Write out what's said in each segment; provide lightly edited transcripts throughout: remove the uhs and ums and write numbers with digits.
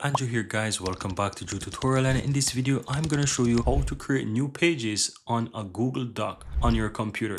Andrew here guys, welcome back to Drew Tutorial, and in this video I'm going to show you how to create new pages on a Google Doc on your computer.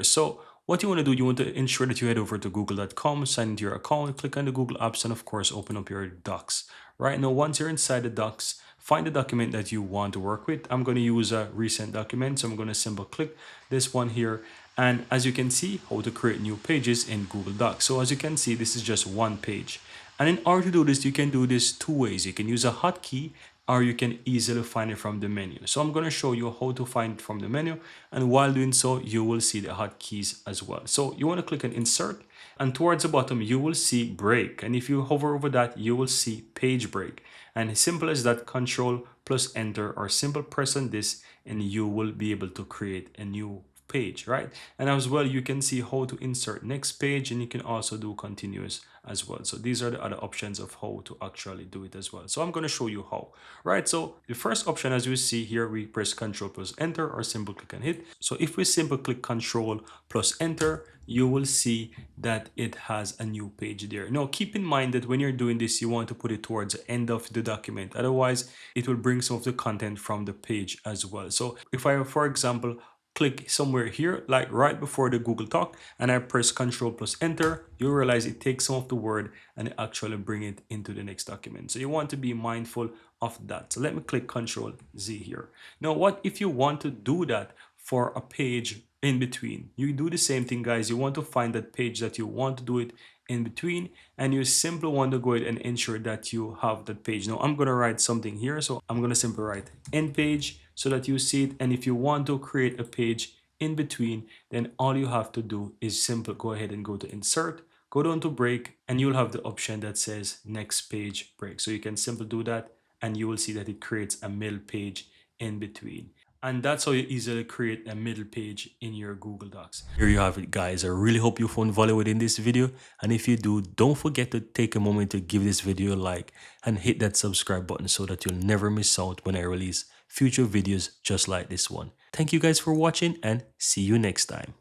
So what you want to do, you want to ensure that you head over to google.com, sign into your account, click on the Google Apps, and of course open up your Docs. Right now, once you're inside the Docs, find the document that you want to work with. I'm going to use a recent document, so I'm going to simply click this one here. And as you can see, how to create new pages in Google Docs. So as you can see, this is just one page. And in order to do this, you can do this two ways. You can use a hotkey, or you can easily find it from the menu. So I'm going to show you how to find it from the menu, and while doing so you will see the hotkeys as well. So you want to click on insert, and towards the bottom you will see break, and if you hover over that you will see page break. And as simple as that, control plus enter, or simple press on this, and you will be able to create a new page, right? And as well, you can see how to insert next page, and you can also do continuous as well. So these are the other options of how to actually do it as well. So I'm going to show you how, right? So the first option, as you see here, we press control plus enter, or simple click and hit. So if we simple click control plus enter, you will see that it has a new page there. Now keep in mind that when you're doing this, you want to put it towards the end of the document, otherwise it will bring some of the content from the page as well. So if I, for example, click somewhere here, like right before the Google Doc, and I press control plus enter, you realize it takes some of the word and actually bring it into the next document. So you want to be mindful of that. So let me click control Z here. Now what if you want to do that for a page in between? You do the same thing, guys. You want to find that page that you want to do it in between, and you simply want to go ahead and ensure that you have that page. Now I'm going to write something here, so I'm going to simply write end page so that you see it. And if you want to create a page in between, then all you have to do is simply go ahead and go to insert, go down to break, and you'll have the option that says next page break. So you can simply do that, and you will see that it creates a middle page in between. And that's how you easily create a middle page in your Google Docs. Here you have it, guys. I really hope you found value within this video. And if you do, don't forget to take a moment to give this video a like and hit that subscribe button so that you'll never miss out when I release future videos just like this one. Thank you guys for watching, and see you next time.